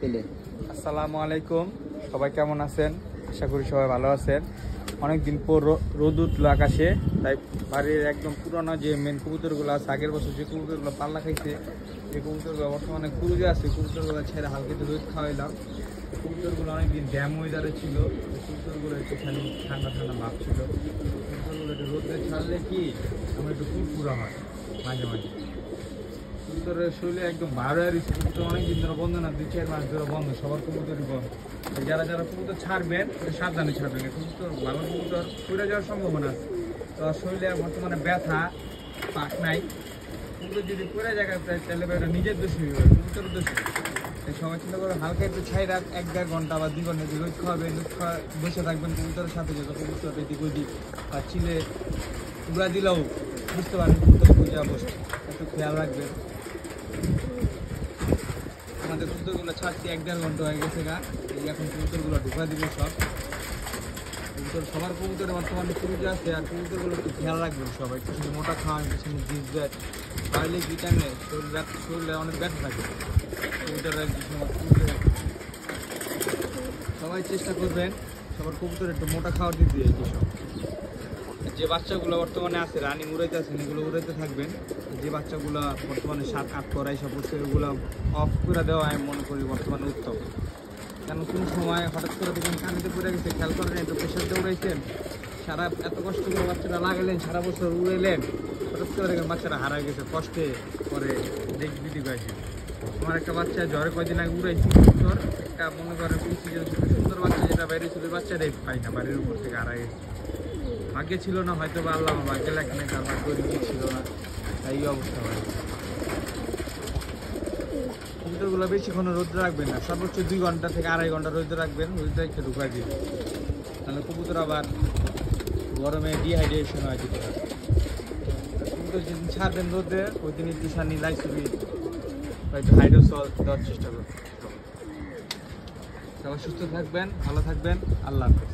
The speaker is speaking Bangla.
পেলে। আসসালামু আলাইকুম, সবাই কেমন আছেন? আশা করি সবাই ভালো আছেন। অনেকদিন পর রোদ উঠলো আকাশে, তাই বাড়ির একদম পুরোনো যে মেন কবুতরগুলো আছে, আগের বছর যে কবুতরগুলো পাল্লা খাইছে, যে কবুতরগুলো বর্তমানে কুরুজে আছে, কবুতরগুলো ছেড়ে হালকা একটু রোদ খাওয়াইলাম। কবুতরগুলো অনেকদিন ড্যাম ওয়েদারে ছিল, কবুতরগুলো একটুখানি ঠান্ডা ঠান্ডা ভাব ছিল। কবুতরগুলো একটু রোদে ছাড়লে কি আমার একটু ফুরফুরা হয় মাঝে মাঝে। কবুতরের শরীরে একদম ভার হয়ে রয়েছে। কবুতর অনেকদিন ধরে বন্ধ না, 2-4 মাস ধরে বন্ধ, সবার কবুতরই বন্ধ। যারা যারা কবুতর ছাড়বেন সাবধানে ছাড়বেন, কবুতর ভালো কবুতর পড়ে যাওয়ার সম্ভাবনা আছে। তো শরীরে বর্তমানে ব্যথা পাক নাই, কবুতর যদি পড়ে জায়গায় তাহলে এটা নিজের দোষী হবে, কবুতরের দোষী। এই সময় চিন্তা করে হালকা একটু ছাই রাখ, 1-1.5 ঘন্টা বা 2 ঘন্টা রোদ খাওয়াবেন, রোদ খাওয়া বসে থাকবেন কবুতরের সাথে, যত কবুতর এদিক ওদিক বা চিলে উড়া দিলেও বুঝতে পারেন কবুতর পূজা বসে, একটু খেয়াল রাখবেন। আমাদের কবুতরগুলো ছাড়তে 1-1.5 ঘন্টা হয়ে গেছে গা, এই এখন কবুতরগুলো ঢোকা দিবে সব কবুতর। সবার কবুতরে বর্তমানে পুরুষে আছে, আর কবুতরগুলো একটু খেয়াল রাখবেন সবাই, কিছু মোটা খাওয়ান, কিছু জিস ব্যাট খাওয়াইলে কি টাইমে শরীরে অনেক ব্যাট থাকে কবুতরের। সবাই চেষ্টা করবেন সবার কবুতর একটু মোটা খাওয়ার দিতে। সব যে বাচ্চাগুলো বর্তমানে আছে রানিং উড়াইতে আছেন, এগুলো উড়াইতে থাকবেন। যে বাচ্চাগুলো বর্তমানে 7-8 করাই সব করছে, এগুলো অফ করে দেওয়া আমি মনে করি বর্তমানে উত্তম। কেন কোন সময় হঠাৎ করে দেখুন কানিতে পড়ে গেছে, খেয়াল করেন, একটু প্রেশারতে উড়াইছেন, সারা এত কষ্ট করে বাচ্চারা লাগালেন, সারা বছর উড়াইলেন, হঠাৎ করে দেখেন বাচ্চারা হারাই গেছে, কষ্টে পরে বিধি পাইছে। আমার একটা বাচ্চা জ্বরে কয়দিন আগে উড়াইছি, সুন্দর একটা মনে করেন সুন্দর বাচ্চা, যেটা বাইরে ছিল বাচ্চাটাই পাই না, বাড়ির উপর থেকে হারাই গেছে। ভাগ্যে ছিল না, হয়তো বা আল্লাহ আমার ভাগ্যে লেখা নেই, তার ভাগ্য ছিল না, তাই এই অবস্থা হয়। কবুতরগুলো বেশিক্ষণ রোদে রাখবেন না, সর্বোচ্চ 2 ঘন্টা থেকে 2.5 ঘন্টা রোদে রাখবেন, রোদে একটু ঢুকাই দিবেন, তাহলে কবুতর আবার গরমে ডিহাইড্রেশন হয় যেতে পারে। কবুতর যেদিন ছাড়বেন রোদে, ওই দিন একটু সানি লাইসুবি একটু হাইড্রোসল দেওয়ার চেষ্টা করবেন। সবাই সুস্থ থাকবেন, ভালো থাকবেন, আল্লাহ হাফেজ।